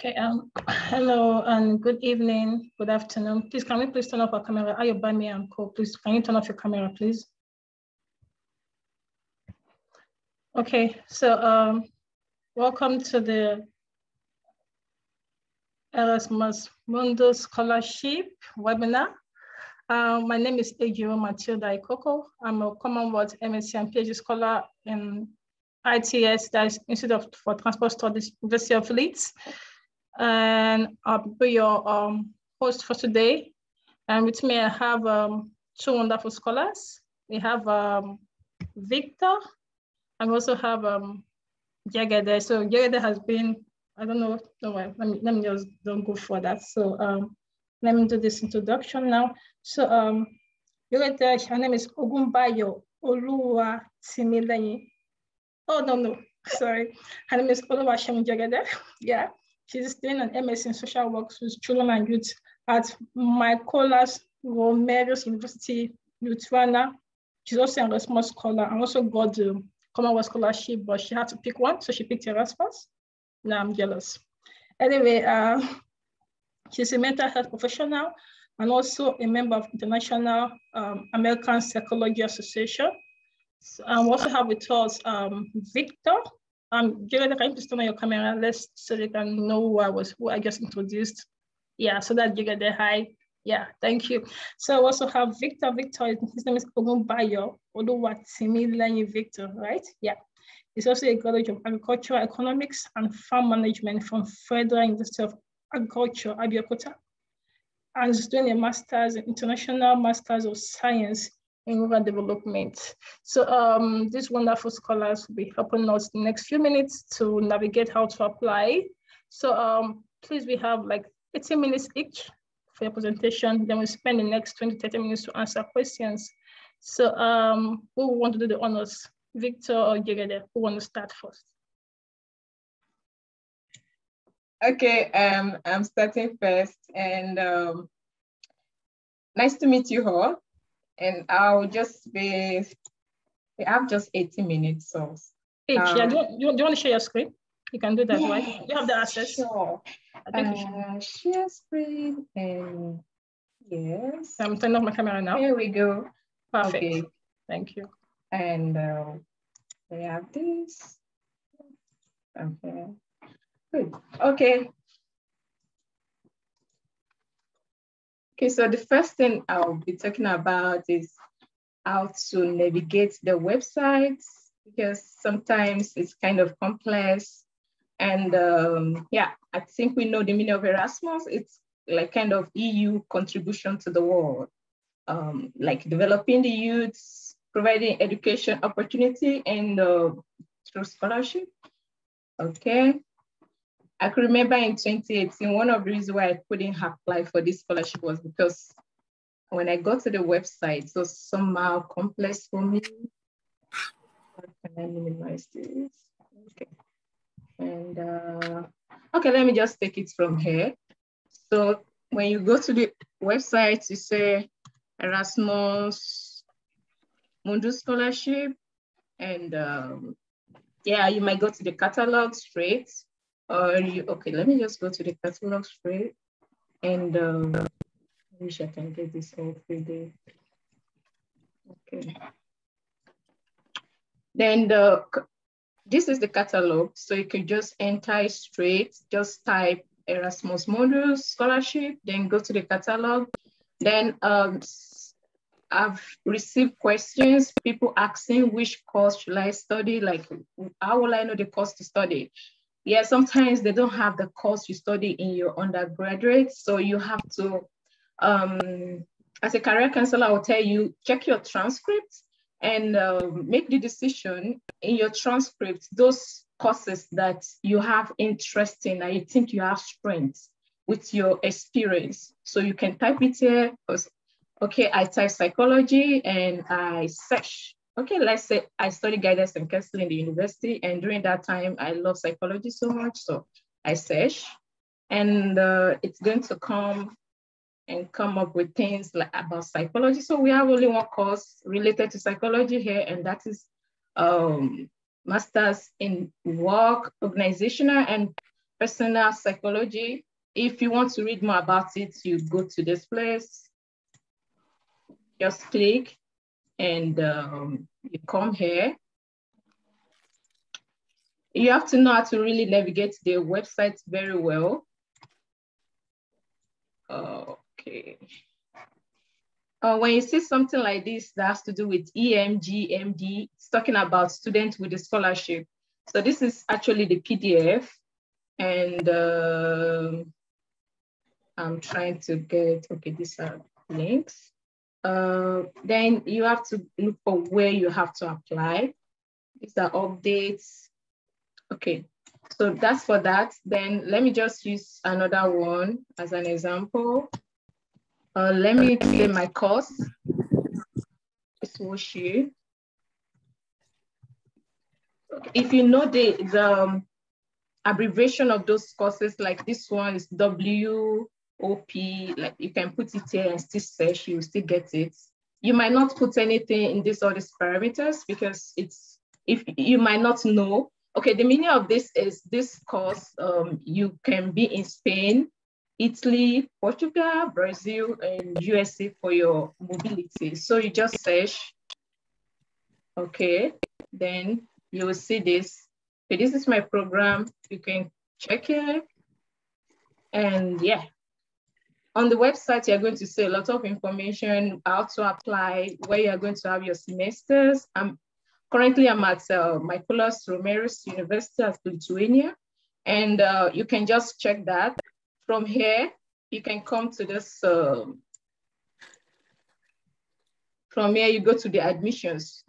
Okay, hello and good evening, good afternoon. Please, can we please turn off our camera? Ayobami and Co. Please, can you turn off your camera, please? Okay, so welcome to the Erasmus Mundus Scholarship webinar. My name is Ejiro Matilda Ikoko. I'm a Commonwealth MSc and PhD scholar in ITS, that is Institute for Transport Studies, University of Leeds. And I'll be your host for today. And with me, I have two wonderful scholars. We have Victor, and we also have Jagede. So Jagede has been, I don't know, let me just don't go for that. So let me do this introduction now. So Jagede, her name is Ogunbayo Oluwa Timileyin. Oh, no, sorry. Her name is Oluwaseun Jagede. Yeah. She's doing an MS in social works with children and youth at Mykolas Romerius University, Lithuania. She's also an Erasmus scholar and also got the Commonwealth scholarship, but she had to pick one, so she picked Erasmus. Now I'm jealous. Anyway, she's a mental health professional and also a member of International American Psychology Association. We also have with us Victor. Jared, can you please turn on your camera? So they can know who I just introduced. Yeah, so that Jared, hi. Yeah, thank you. So I also have Victor. Victor, his name is Ogunbayo Oluwatimileyin Victor, right? Yeah. He's also a graduate of Agricultural Economics and Farm Management from Federal University of Agriculture, Abeokuta. And he's doing a master's, International Masters of Science in rural development. So these wonderful scholars will be helping us in the next few minutes to navigate how to apply. So please, we have like 18 minutes each for your presentation. Then we'll spend the next 20-30 minutes to answer questions. So who want to do the honors? Victor or Jegede? Who want to start first? Okay, I'm starting first, and nice to meet you all. And I'll just be, I have just 18 minutes, so. Yeah, do you want to share your screen? You can do that, yes, right? You have the access. Sure. I think you should. Share screen, and yes. I'm turning off my camera now. Here we go. Perfect. Okay. Thank you. And we have this. Okay. Good. Okay. Okay, so the first thing I'll be talking about is how to navigate the websites, because sometimes it's kind of complex. And yeah, I think we know the meaning of Erasmus. It's like kind of EU contribution to the world, like developing the youths, providing education opportunity and through scholarship. Okay. I could remember in 2018, one of the reasons why I couldn't apply for this scholarship was because when I got to the website, it was somehow complex for me. How can I minimize this? Okay. And okay, let me just take it from here. So when you go to the website, you say Erasmus Mundus Scholarship, and yeah, you might go to the catalog straight. Or okay, let me just go to the catalog straight, and I wish I can get this all 3 days. Okay. Then this is the catalog, so you can just enter straight, just type Erasmus Mundus Scholarship, then go to the catalog. Then I've received questions, people asking which course should I study, like how will I know the course to study? Yeah, sometimes they don't have the course you study in your undergraduate. So you have to, as a career counselor, I will tell you, check your transcripts and make the decision in your transcripts, those courses that you have interest in and you think you have strengths with your experience. So you can type it here, okay, I type psychology and I search. Okay, let's say I studied guidance and counseling in the university, and during that time, I love psychology so much, so I search, and it's going to come up with things like about psychology. So we have only one course related to psychology here, and that is Masters in Work, Organizational and personal psychology. If you want to read more about it, you go to this place, just click, and you come here. You have to know how to really navigate the website very well. Okay. When you see something like this that has to do with EMG, MD, it's talking about students with a scholarship. So this is actually the PDF, and I'm trying to get, okay, these are links. Then you have to look for where you have to apply. These are updates. Okay, so that's for that. Then let me just use another one as an example. Let me say my course. It's Woshi. If you know the abbreviation of those courses, like this one is WOP, like you can put it here and still search, you will still get it. You might not put anything in this or these parameters because it's, if you might not know. Okay, the meaning of this is this course, you can be in Spain, Italy, Portugal, Brazil, and USA for your mobility. So you just search, okay, then you will see this. Okay, this is my program. You can check it. And yeah, on the website, you're going to see a lot of information, how to apply, where you're going to have your semesters. Currently, I'm at Mykolas Romeros University of Lithuania. And you can just check that. From here, you can come to this. From here, you go to the admissions.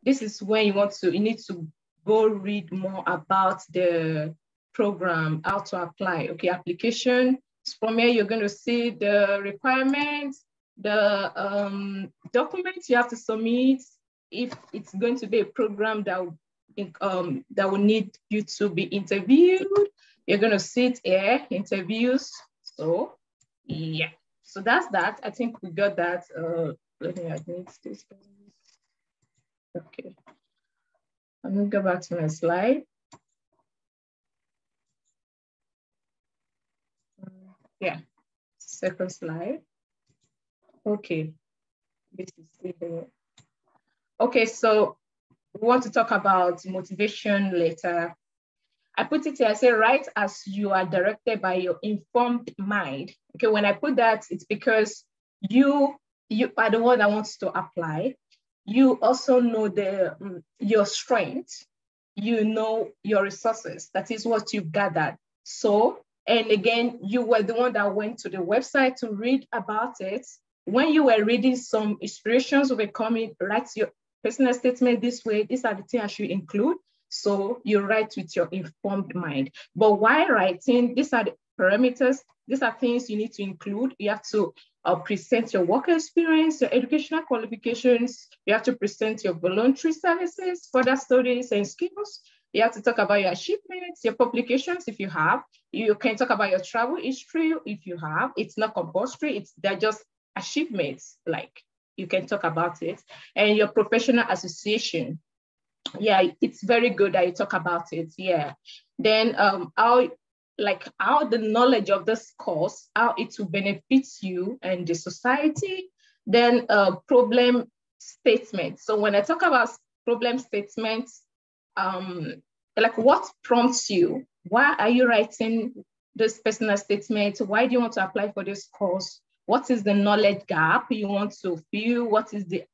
This is when you need to go read more about the program, how to apply. Okay, application. From here, you're going to see the requirements, the documents you have to submit. If it's going to be a program that will need you to be interviewed, you're going to see it here, interviews. So yeah, so that's that. I think we got that. Let me admit this. Okay, I'm gonna go back to my slide. Yeah, second slide. Okay, this is the. Okay, so we want to talk about motivation later. I put it here, I say, write as you are directed by your informed mind. Okay, when I put that, it's because you are the one that wants to apply. You also know your strengths. You know your resources. That is what you've gathered. So, and again, you were the one that went to the website to read about it. When you were reading, some inspirations were coming, write your personal statement this way. These are the things I should include. So you write with your informed mind. But while writing, these are the parameters. These are things you need to include. You have to present your work experience, your educational qualifications. You have to present your voluntary services, further studies and skills. You have to talk about your achievements, your publications if you have. You can talk about your travel history if you have. It's not compulsory. They're just achievements, like you can talk about it. And your professional association. Yeah, it's very good that you talk about it. Yeah. Then how the knowledge of this course, how it will benefit you and the society. Then problem statement. So when I talk about problem statements, like what prompts you? Why are you writing this personal statement? Why do you want to apply for this course? What is the knowledge gap you want to fill? What is the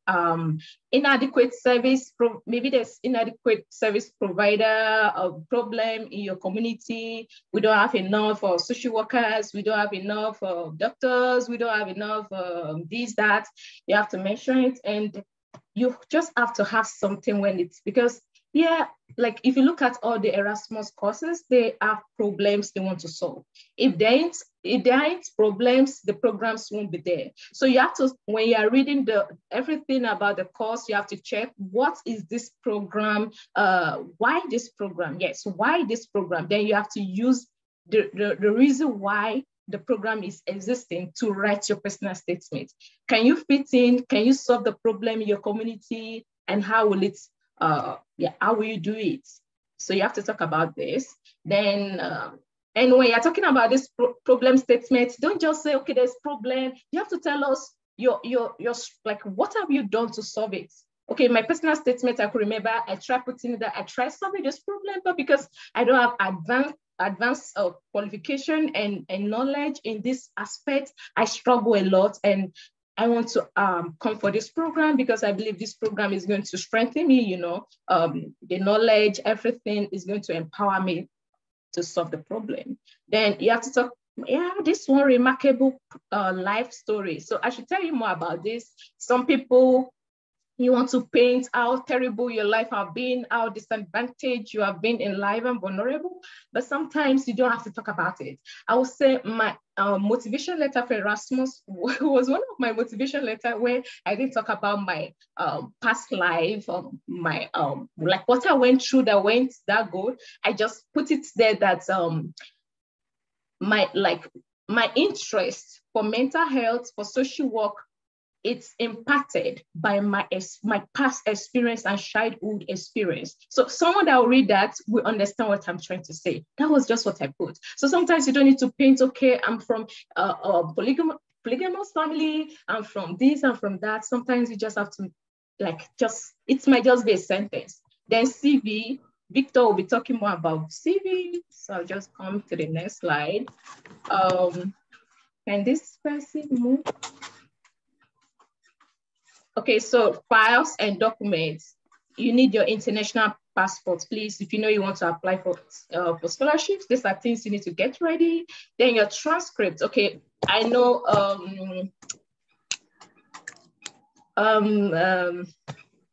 inadequate service? Maybe there's inadequate service provider problem in your community. We don't have enough social workers. We don't have enough doctors. We don't have enough this, that. You have to mention it. And you just have to have something when it's, because yeah, like if you look at all the Erasmus courses, they have problems they want to solve. If there ain't problems, the programs won't be there. So you have to, when you are reading everything about the course, you have to check what is this program, why this program? Yes, why this program? Then you have to use the reason why the program is existing to write your personal statement. Can you fit in? Can you solve the problem in your community? And how will it, how will you do it? So you have to talk about this. Then And when you're talking about this problem statement, don't just say, okay, there's problem. You have to tell us your like, what have you done to solve it? Okay, my personal statement, I could remember, I tried putting that, I tried solving this problem, but because I don't have advanced qualification and knowledge in this aspect, I struggle a lot. And I want to come for this program because I believe this program is going to strengthen me, you know, the knowledge, everything is going to empower me to solve the problem. Then you have to talk, yeah, this one remarkable life story. So I should tell you more about this. Some people, you want to paint how terrible your life has been, how disadvantaged you have been in life and vulnerable, but sometimes you don't have to talk about it. I would say my motivation letter for Erasmus was one of my motivation letter where I didn't talk about my past life, my like what I went through that went that good. I just put it there that my interest for mental health, for social work, it's impacted by my past experience and childhood experience. So someone that will read that will understand what I'm trying to say. That was just what I put. So sometimes you don't need to paint, okay, I'm from a polygamous family, I'm from this, I'm from that. Sometimes you just have to, like, it might just be a sentence. Then CV, Victor will be talking more about CV. So I'll just come to the next slide. Can this person move? Okay, so files and documents. You need your international passport, please. If you know you want to apply for scholarships, these are things you need to get ready. Then your transcript. Okay, I know.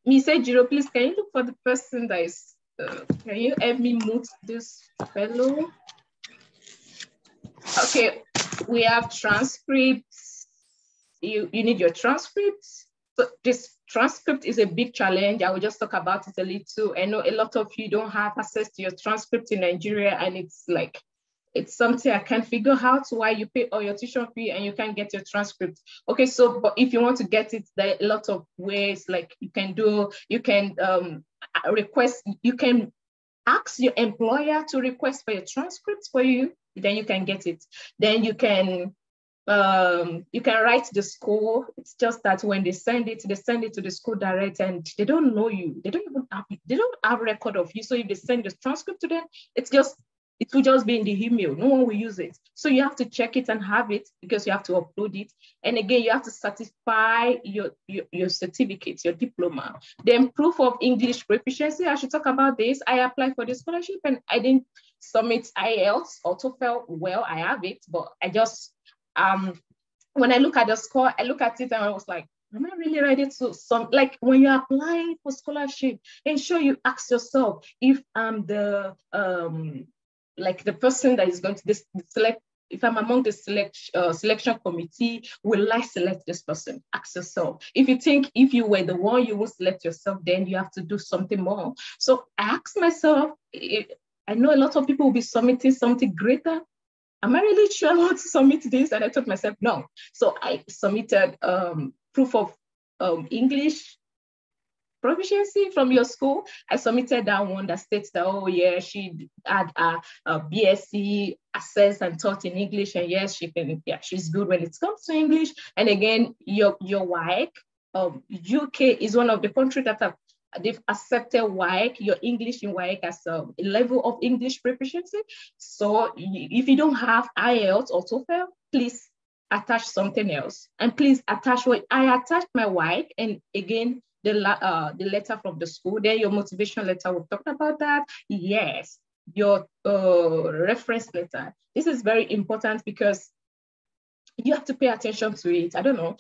Ms. Jiro, please, can you look for the person that is? Can you help me mute this fellow? Okay, we have transcripts. You need your transcripts. So this transcript is a big challenge. I will just talk about it a little. I know a lot of you don't have access to your transcript in Nigeria, and it's something I can't figure out why you pay all your tuition fee and you can't get your transcript. Okay, so but if you want to get it, there are a lot of ways, like you can request, you can ask your employer to request for your transcripts for you, then you can get it. Then you can write the school. It's just that when they send it to the school direct, and they don't know you. They don't have record of you. So if they send the transcript to them, it will just be in the email. No one will use it. So you have to check it and have it because you have to upload it. And again, you have to certify your certificate, your diploma. Then proof of English proficiency. I should talk about this. I applied for the scholarship and I didn't submit Ielts, Autofill. Well, I have it, but I just when I look at the score, I look at it and I was like, am I really ready to like when you're applying for scholarship, ensure you ask yourself if I'm the like the person that is going to select, if I'm among the selection committee, will I select this person? Ask yourself. If you think if you were the one, you will select yourself, then you have to do something more. So I asked myself, I know a lot of people will be submitting something greater. Am I really sure I want to submit this? And I told myself, no. So I submitted proof of English proficiency from your school. I submitted that one that states that, oh yeah, she had a BSc assessed and taught in English, and yes, she's good when it comes to English. And again, your WAEC, UK is one of the countries that they've accepted WAEC, your English in WAEC as a level of English proficiency. So if you don't have Ielts or TOEFL, please attach something else. And please attach what I attached my WAEC, and again, the letter from the school. Then your motivation letter, we've talked about that. Yes, your reference letter. This is very important because you have to pay attention to it. I don't know.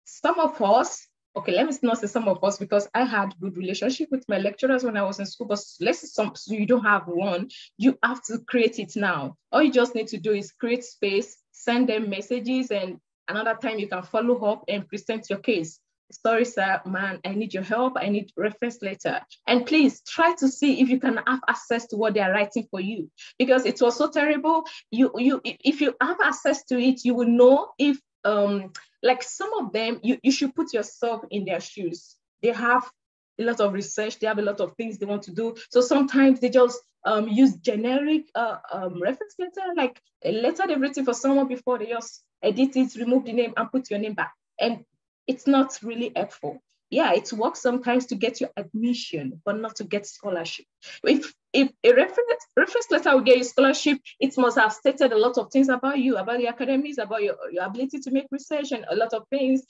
Some of us, okay, let me not say some of us, because I had good relationship with my lecturers when I was in school, but let's say you don't have one, you have to create it now. All you just need to do is create space, send them messages, and another time you can follow up and present your case. Sorry, sir, man, I need your help. I need reference letter. And please try to see if you can have access to what they are writing for you, because it was so terrible. If you have access to it, you will know if, like some of them, you should put yourself in their shoes. They have a lot of research, they have a lot of things they want to do. So sometimes they just use generic reference letter, like a letter they've written for someone before, they just edit it, remove the name and put your name back. And it's not really helpful. Yeah, it works sometimes to get your admission, but not to get scholarship. If a reference letter will get you scholarship, it must have stated a lot of things about you, about the academics, about your ability to make research, and a lot of things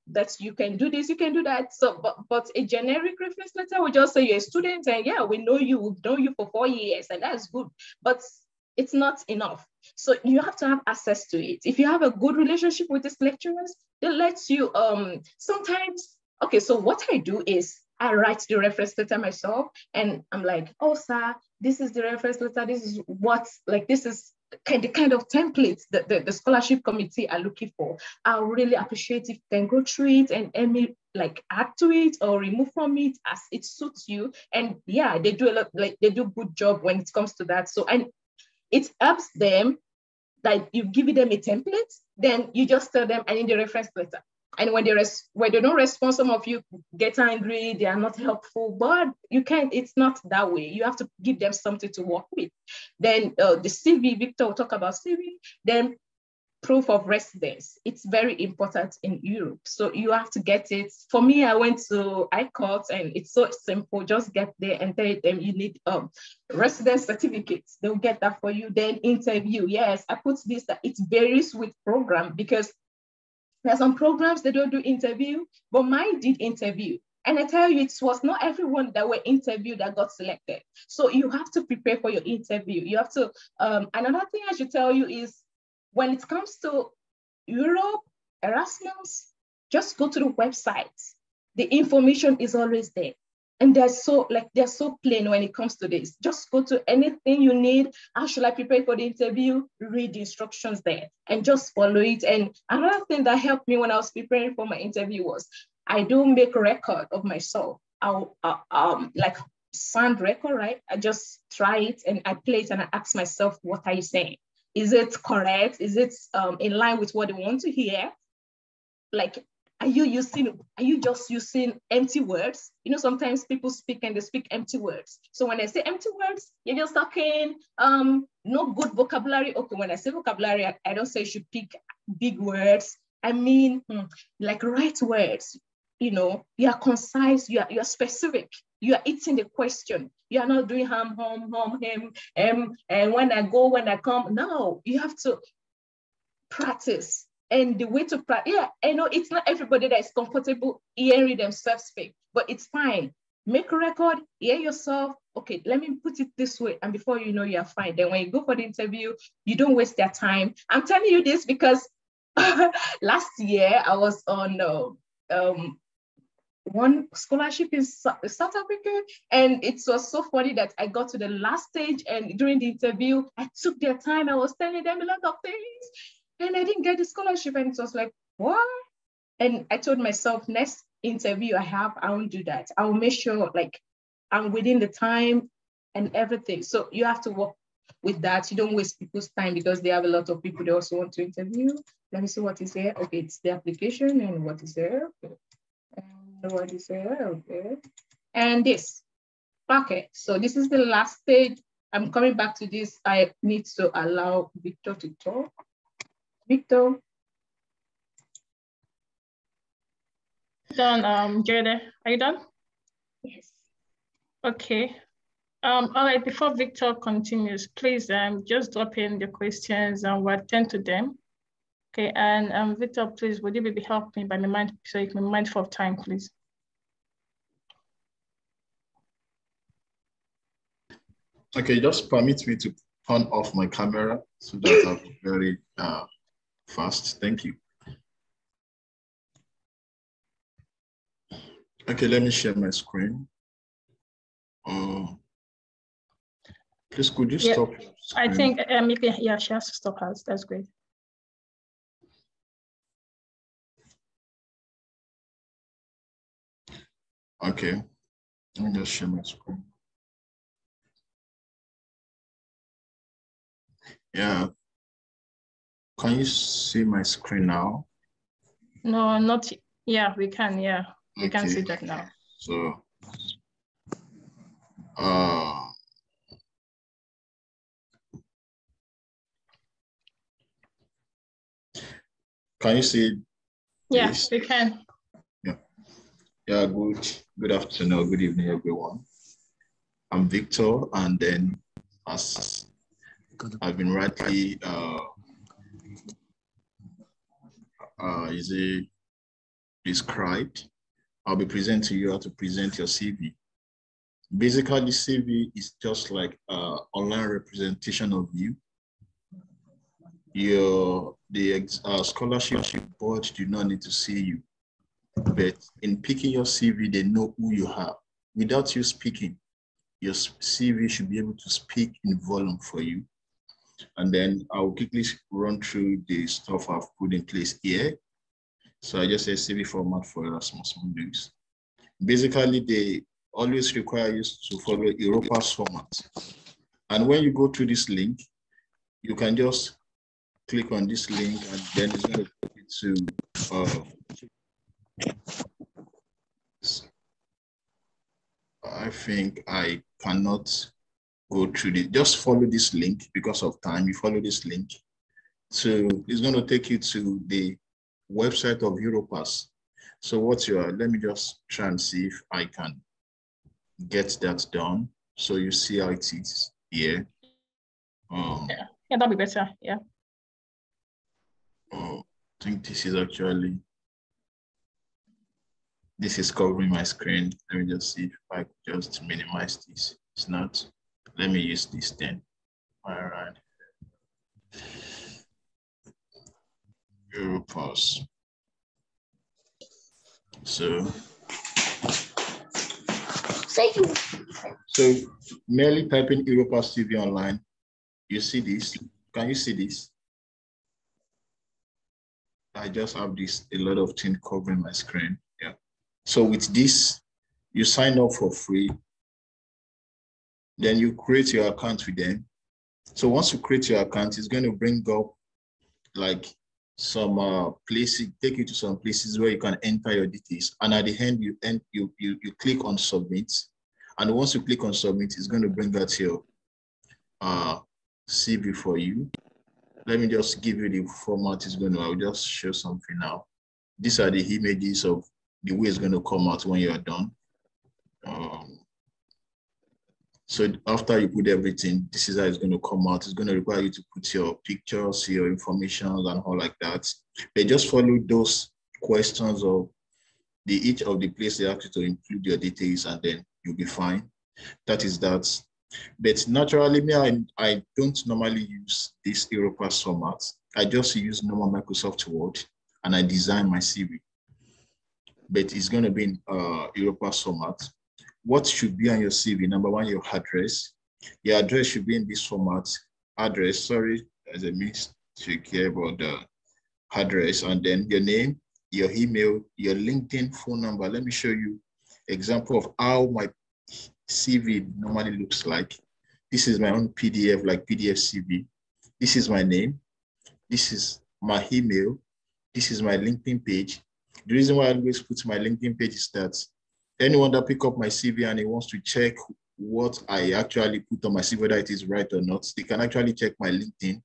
that you can do this, you can do that. So, but a generic reference letter will just say you're a student, and yeah, we know you, we've known you for 4 years, and that's good. But it's not enough. So you have to have access to it. If you have a good relationship with these lecturers, they let you sometimes. Okay, so what I do is I write the reference letter myself, and I'm like, oh, sir, this is the reference letter. This is this is the kind of template that the scholarship committee are looking for. I really appreciate if you can go through it and me add to it or remove from it as it suits you. And yeah, they do a lot, they do a good job when it comes to that. So, and it helps them that you give them a template, then you just tell them, I need the reference letter. And when they don't respond, some of you get angry, they are not helpful, but you can't, it's not that way. You have to give them something to work with. Then the CV, Victor will talk about CV, then proof of residence. It's very important in Europe. So you have to get it. For me, I went to Ielts and it's so simple. Just get there and tell them you need residence certificates. They'll get that for you. Then interview. Yes, I put this, that it varies with program because there are some programs that don't do interview, but mine did interview. And I tell you, it was not everyone that were interviewed that got selected. So you have to prepare for your interview. You have to, another thing I should tell you is when it comes to Europe, Erasmus, just go to the website. The information is always there. And they're so plain when it comes to this. Just go to anything you need. How should I prepare for the interview? Read the instructions there and just follow it. And another thing that helped me when I was preparing for my interview was I do make a record of myself. I'll sound record, right? I just try it and I play it and I ask myself, what are you saying? Is it correct? Is it in line with what they want to hear? Like, are you just using empty words? You know, sometimes people speak and they speak empty words. So when I say empty words, you're just talking no good vocabulary. Okay, when I say vocabulary, I don't say you should pick big words. I mean, like right words. You know, you are concise, you are specific. You are eating the question. You are not doing hum, and when I go, when I come. No, you have to practice. And the way to practice, yeah, I know it's not everybody that is comfortable hearing themselves speak, but it's fine. Make a record, hear yourself. Okay, let me put it this way. And before you know, you're fine. Then when you go for the interview, you don't waste their time. I'm telling you this because last year I was on one scholarship in South Africa. And it was so funny that I got to the last stage and during the interview, I took their time. I was telling them a lot of things. And I didn't get the scholarship. And it was like, what? And I told myself, next interview I have, I won't do that. I will make sure I'm within the time and everything. So you have to work with that. You don't waste people's time because they have a lot of people they also want to interview. Let me see what is there. Okay, it's the application and what is there. Okay. And what is there? Okay. And this. Okay, so this is the last stage. I'm coming back to this. I need to allow Victor to talk. Victor. Done, Jada. Are you done? Yes. Okay. All right, before Victor continues, please just drop in the questions and we'll attend to them. Okay, and Victor, please, would you maybe help me by my mind so you can be mindful of time, please? Okay, just permit me to turn off my camera so that I'll be very fast. Thank you. Okay, let me share my screen. Please, could you stop? I think she has to stop us. That's great. Okay, let me just share my screen. Yeah. Can you see my screen now? No, not. Yeah, we can. Yeah, we can see that now. So Can you see Yes, this? we can. Yeah. Yeah, good afternoon, good evening, everyone. I'm Victor, and then as I've been rightly described, I'll be presenting to you how to present your CV. Basically, the CV is just like online representation of you. The scholarship board do not need to see you, but in picking your CV, they know who you are. Without you speaking, your CV should be able to speak in volume for you. And then I'll quickly run through the stuff I've put in place here. So I just say CV format for Erasmus Mundus. Basically, they always require you to follow Europa's format. And when you go through this link, you can just click on this link, and then it's going to take you to, I think I cannot go through this. Just follow this link because of time. You follow this link. So it's going to take you to the website of Europass. So let me just try and see if I can get that done. So you see how it is here. Yeah, that'll be better. Yeah. I think this is covering my screen. Let me just see if I could just minimize this. It's not. Let me use this then. All right. Europass. So merely typing Europass CV online, you see this. Can you see this? I just have a lot of things covering my screen. Yeah. So with this, you sign up for free. Then you create your account with them. So once you create your account, it's going to bring up like some places, take you to some places where you can enter your details. And at the end, you click on submit. And once you click on submit, it's going to bring out your CV for you. Let me just give you the format. I'll just show something now. These are the images of the way it's going to come out when you are done. So after you put everything, this is how it's going to come out. It's going to require you to put your pictures, your information, and all like that. They just follow those questions of each of the places they ask you to include your details, and then you'll be fine. That is that. But naturally, I don't normally use this Europass format. I just use normal Microsoft Word, and I design my CV. But it's going to be in Europass format. What should be on your CV? Number one, your address. Your address should be in this format. Address, sorry, there's a mistake here about the address, and then your name, your email, your LinkedIn phone number. Let me show you example of how my CV normally looks like. This is my own PDF, like PDF CV. This is my name. This is my email. This is my LinkedIn page. The reason why I always put my LinkedIn page is that anyone that pick up my CV and he wants to check what I actually put on my CV, whether it is right or not, they can actually check my LinkedIn.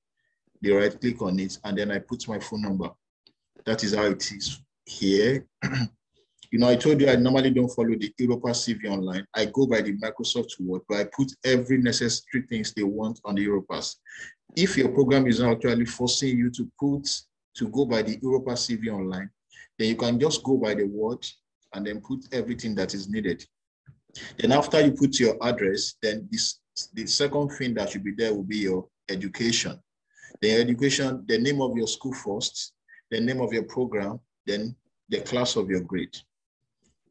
They right click on it, and then I put my phone number. That is how it is here. I told you I normally don't follow the Europass CV online. I go by the Microsoft Word, but I put every necessary things they want on the Europass. If your program is not actually forcing you to go by the Europass CV online, then you can just go by the Word and then put everything that is needed. Then after you put your address, then the second thing that should be there will be your education. The education, the name of your school first, the name of your program, then the class of your grade.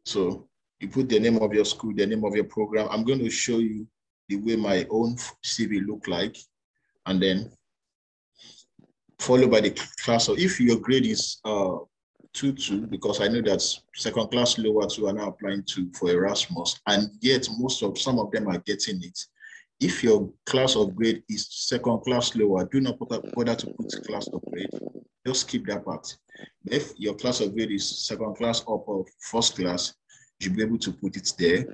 So you put the name of your school, the name of your program. I'm going to show you the way my own CV look like, and then followed by the class. So if your grade is 2-2, because I know that second class lower 2 are now applying for Erasmus, and yet some of them are getting it. If your class of grade is second class lower, do not bother to put class of grade. Just keep that part. If your class of grade is second class up or first class, you'll be able to put it there.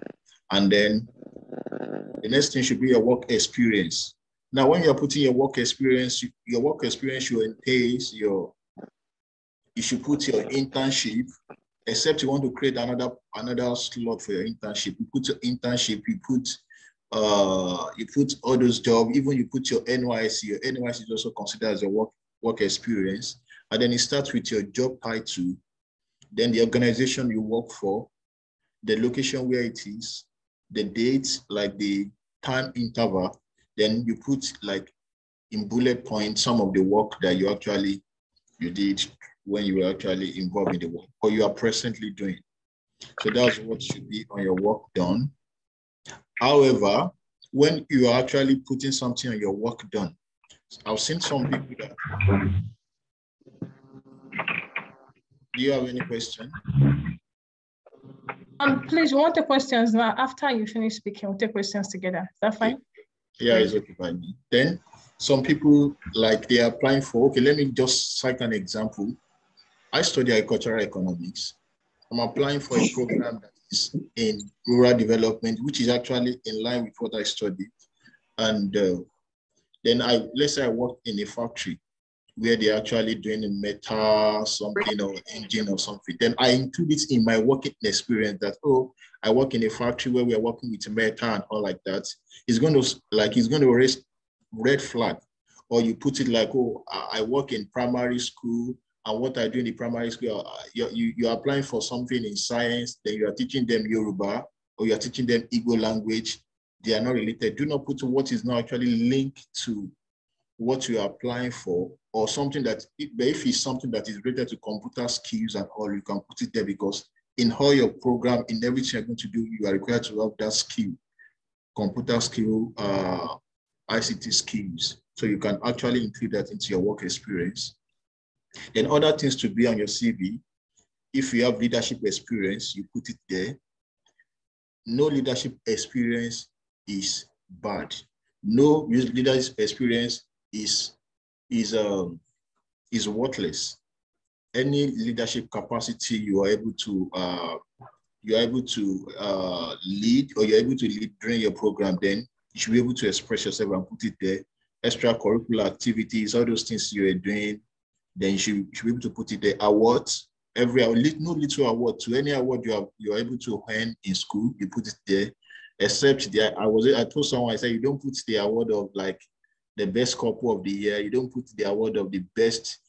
And then The next thing should be your work experience. Now, when you're putting your work experience should entail you should put your internship, except you want to create another slot for your internship. You put your internship, you put all those jobs, even you put your NYC. Your NYC is also considered as your work experience. And then it starts with your job title, then the organization you work for, the location where it is, the date, like the time interval. Then you put like in bullet points some of the work that you did when you were actually involved in the work, or you are presently doing. So that's what should be on your work done. However, when you are actually putting something on your work done, I've seen some people that. Do you have any question? Please, we want the questions now. After you finish speaking, we'll take questions together. Is that fine? Yeah, it's okay by me. Then some people, like, they are applying for, okay, let me just cite an example. I study agricultural economics. I'm applying for a program that is in rural development, which is actually in line with what I studied. And then let's say I work in a factory where they're actually doing a metal something or engine or something. Then I include it in my working experience that, oh, I work in a factory where we're working with metal and all like that. It's going to raise red flag. Or you put it like, oh, I work in primary school, and what I do in the primary school, you're applying for something in science, then you are teaching them Yoruba, or you're teaching them Igbo language. They are not related. Do not put what is not actually linked to what you are applying for, or something that, if it's something that is related to computer skills and all, you can put it there, because in all your program, in everything you're going to do, you are required to have that skill, computer skill, ICT skills. So you can actually include that into your work experience. Then other things to be on your CV, if you have leadership experience, you put it there. No leadership experience is bad. No leadership experience is worthless. Any leadership capacity you are able to lead, or you're able to lead during your program, then you should be able to express yourself and put it there. Extracurricular activities, all those things you are doing, then you should be able to put it there. Awards, every award, no little award, to any award you are able to earn in school, you put it there. Except I told someone, I said, you don't put the award of like the best couple of the year. You don't put the award of the best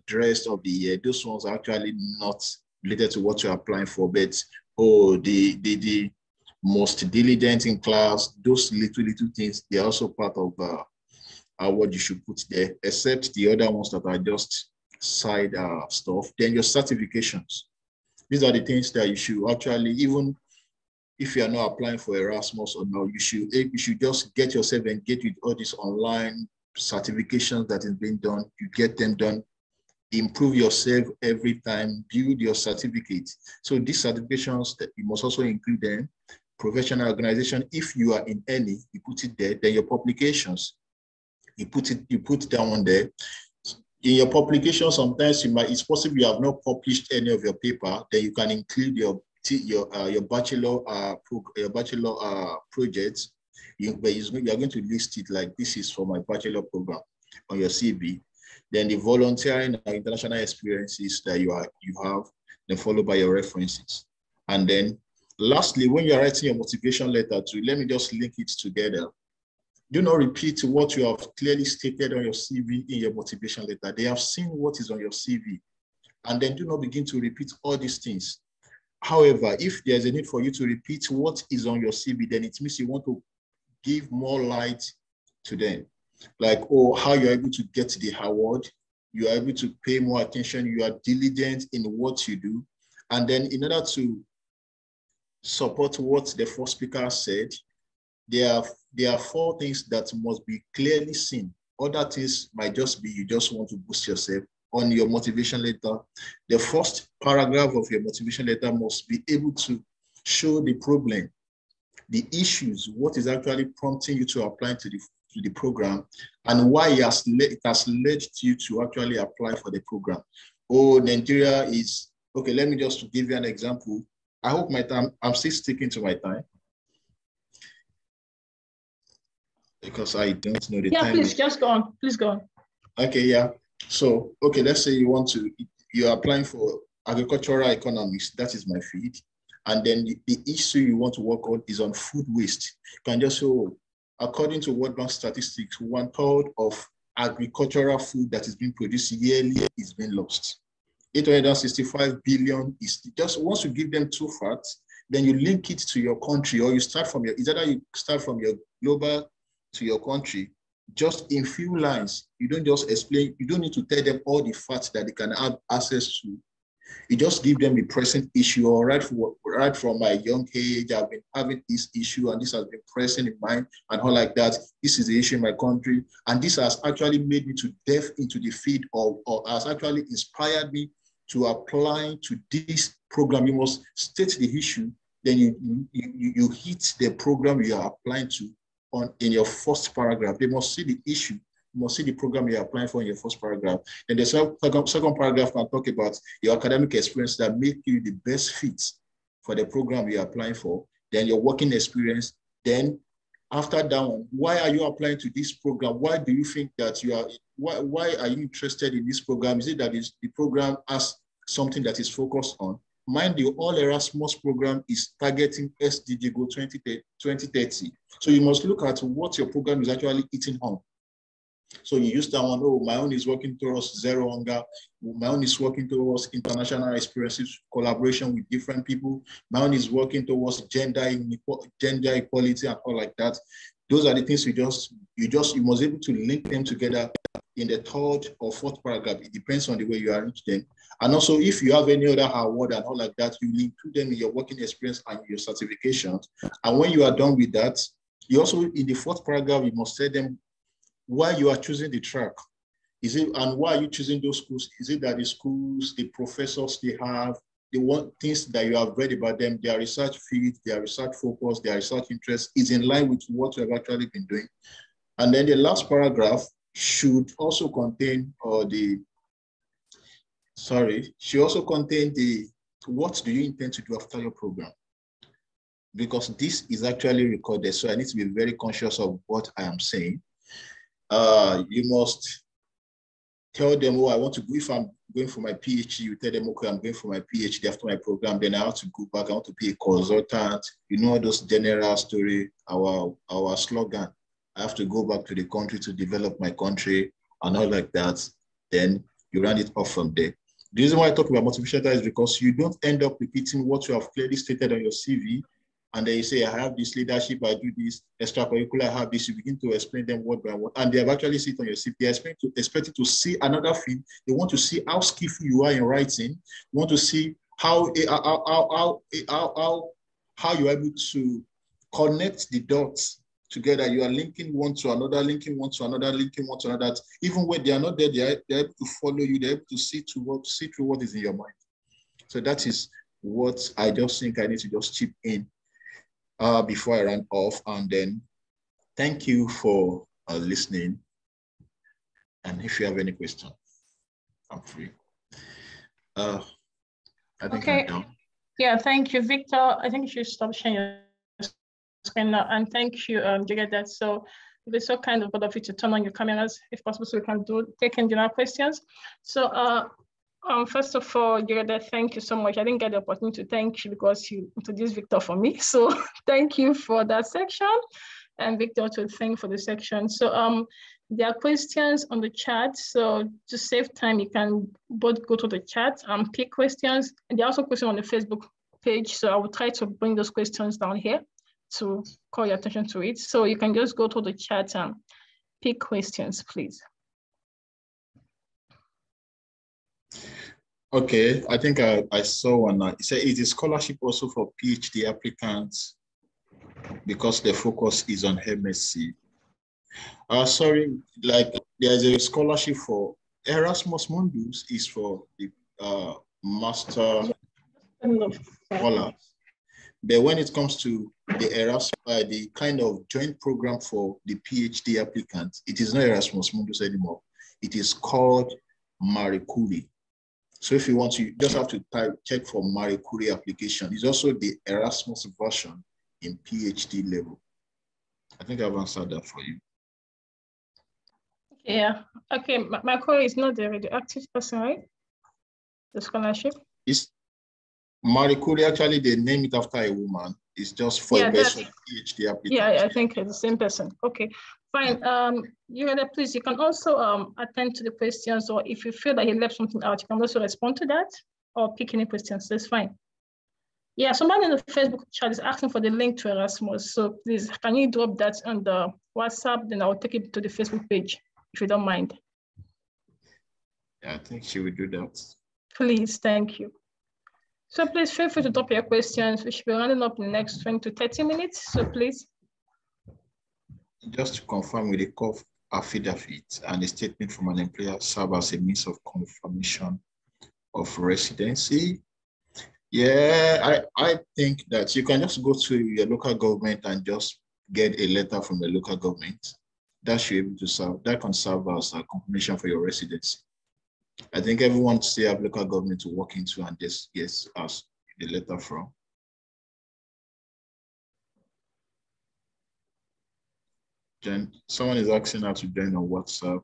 dress of the year. Those ones are actually not related to what you're applying for. But the most diligent in class, those little things, they're also part of what you should put there, except the other ones that are just side stuff. Then your certifications. These are the things that you should actually, even if you are not applying for Erasmus or no, you should just get yourself engaged with all these online certifications that is being done. You get them done, improve yourself every time, build your certificate. So these certifications, that you must also include them. Professional organization, if you are in any, you put it there. Then your publications, you put that one there. In your publication, sometimes it's possible you have not published any of your paper, then you can include your bachelor projects. You are going to list it like, this is for my bachelor program on your CV. Then the volunteering and international experiences that you have, then followed by your references. And then lastly, when you're writing your motivation letter too, let me just link it together. Do not repeat what you have clearly stated on your CV in your motivation letter. They have seen what is on your CV. And then do not begin to repeat all these things. However, if there's a need for you to repeat what is on your CV, then it means you want to give more light to them. Like, oh, how you're able to get the award, you are able to pay more attention, you are diligent in what you do. And then in order to support what the first speaker said, there are 4 things that must be clearly seen. Other things might just be you just want to boost yourself. On your motivation letter, the first paragraph of your motivation letter must be able to show the problem, the issues, what is actually prompting you to apply to the program, and why it has led you to actually apply for the program. Oh, Nigeria is, okay, let me just give you an example. I hope I'm still sticking to my time. because I don't know the Yeah, time. please just go on. Please go on. Okay, yeah. So, okay, let's say you're applying for agricultural economics. That is my field. And then the issue you want to work on is on food waste. You can just say, oh, according to World Bank statistics, 1/3 of agricultural food that is being produced yearly is being lost. 865 billion is just, once you give them two facts, then you link it to your country, or you start from your, either you start from your global to your country, just in few lines. You don't just explain, you don't need to tell them all the facts that they can have access to. You just give them the present issue, or right from my young age, I've been having this issue and this has been pressing in mind and all like that. This is the issue in my country. And this has actually made me to delve into the field or has actually inspired me to apply to this program. You must state the issue, then you hit the program you are applying to in your first paragraph. They must see the issue. You must see the program you're applying for in your first paragraph. And the second paragraph can talk about your academic experience that make you the best fit for the program you're applying for. Then your working experience. Then after that one, why are you applying to this program? Why do you think that why are you interested in this program? Is it that the program has something that is focused on? Mind you, all Erasmus program is targeting SDG Goal 2030. So you must look at what your program is actually hitting on. So you use that one, oh, my own is working towards zero hunger. My own is working towards international experiences, collaboration with different people. My own is working towards gender equality and all like that. Those are the things you must be able to link them together in the third or fourth paragraph. It depends on the way you arrange them. And also, if you have any other award and all like that, you include them in your working experience and your certifications. And when you are done with that, you also, in the fourth paragraph, you must tell them why you are choosing the track. Is it, and why are you choosing those schools? Is it that the schools, the professors they have, they want things that you have read about them, their research field, their research focus, their research interest is in line with what you have actually been doing? And then the last paragraph should also contain what do you intend to do after your program? Because this is actually recorded, so I need to be very conscious of what I am saying. You must tell them, oh, I want to go, if I'm going for my PhD, you tell them, okay, I'm going for my PhD after my program, then I have to go back, I want to be a consultant. You know, those general story, our slogan, I have to go back to the country to develop my country and all like that. Then you run it off from there. The reason why I talk about motivation is because you don't end up repeating what you have clearly stated on your CV. And then you say, I have this leadership, I do this extracurricular, I have this. You begin to explain them word by word. And they have actually seen it on your CV. They expect to see another thing. They want to see how skillful you are in writing. They want to see how you're able to connect the dots together. You are linking one to another, linking one to another, linking one to another. Even when they are not there, they're able to follow you. They're able to see through what is in your mind. So that is what I just think I need to just chip in before I run off. And then thank you for listening. And if you have any question, I'm free. I think I'm done. Yeah, thank you, Victor. I think you should stop sharing your screen now. And thank you, Jigeda. So it is so kind of both of you to turn on your cameras, if possible, so we can take in general questions. So first of all, Jigeda, thank you so much. I didn't get the opportunity to thank you because you introduced Victor for me. So thank you for that section. And Victor to thank for the section. So there are questions on the chat. So to save time, you can both go to the chat and pick questions. And there are also questions on the Facebook page. So I will try to bring those questions down here to call your attention to it. So you can just go to the chat and pick questions, please. Okay, I think I saw one. It said, is the scholarship also for PhD applicants because the focus is on MSc? Sorry, like there's a scholarship for Erasmus Mundus is for the master scholars. But when it comes to the Erasmus, the kind of joint program for the PhD applicants, it is not Erasmus Mundus anymore. It is called My Rfe. So if you want to, you just have to check for My Rfe application. It's also the Erasmus version in PhD level. I think I've answered that for you. Yeah. Okay. My colleague is not the radioactive person, right? The scholarship. It's Marie Curie. Actually, they name it after a woman. It's just for a person PhD applicant. Yeah, I think it's the same person. Okay, fine. Please, you can also attend to the questions, or if you feel that he left something out, you can also respond to that or pick any questions. That's fine. Yeah, someone in the Facebook chat is asking for the link to Erasmus. So please, can you drop that on the WhatsApp? Then I'll take it to the Facebook page, if you don't mind. Yeah, I think she will do that. Please, thank you. So please feel free to drop your questions. We should be running up in the next 20 to 30 minutes. So please. Just to confirm, with the COF affidavit and a statement from an employer serve as a means of confirmation of residency. Yeah, I think that you can just go to your local government and just get a letter from the local government. That should be able to serve, that can serve as a confirmation for your residency. I think everyone still have local government to walk into and just yes, ask the letter from. Then someone is asking how to join on WhatsApp.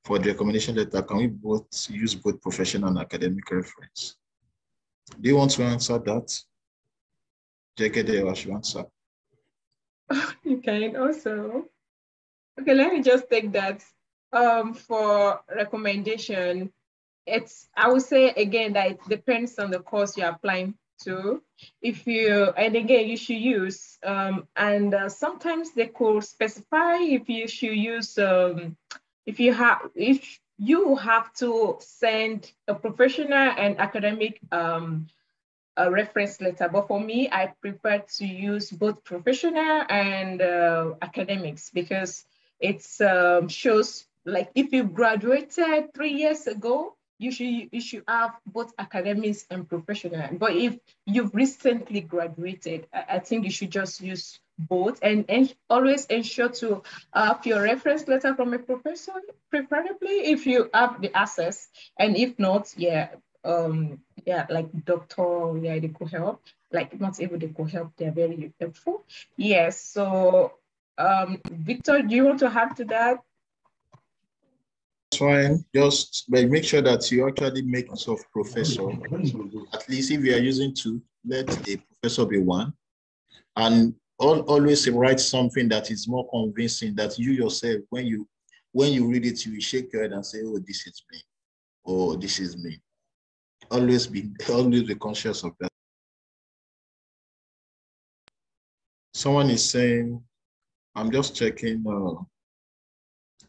For the recommendation letter, can we both use both professional and academic reference? Do you want to answer that? Jekede, I should answer. You can also. Okay, let me just take that. For recommendation, I would say again that it depends on the course you're applying to. And again, you should use, sometimes they could specify if you should use, if you have to send a professional and academic a reference letter. But for me, I prefer to use both professional and academics, because it shows, like, if you graduated 3 years ago, you should have both academics and professional. But if you've recently graduated, I think you should just use both, and always ensure to have your reference letter from a professor, preferably if you have the access. And if not, like doctor, they could help. Like, not able, they could help, they're very helpful. Yes, so Victor, do you want to add to that? That's fine. Just make sure that you actually make use of professor. At least if you are using two, let a professor be one. And always write something that is more convincing, that you yourself, when you read it, you will shake your head and say, oh, this is me, or this is me. Always be conscious of that. Someone is saying, I'm just checking,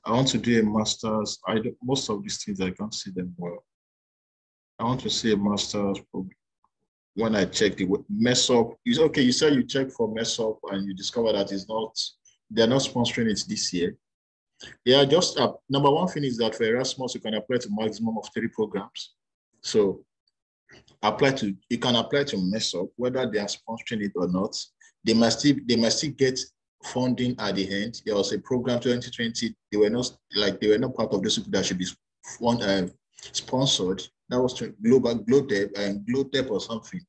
I want to do a master's. Most of these things, I can't see them well. I want to see a master's program. When I check the mess up, it's okay. You said you check for mess up and you discover that they're not sponsoring it this year. Yeah, just number one thing is that for Erasmus, you can apply to maximum of 3 programs. So you can apply to mess up, whether they are sponsoring it or not. They must still get funding at the end. There was a program 2020. They were not part of this that should be sponsored. That was GloDep or something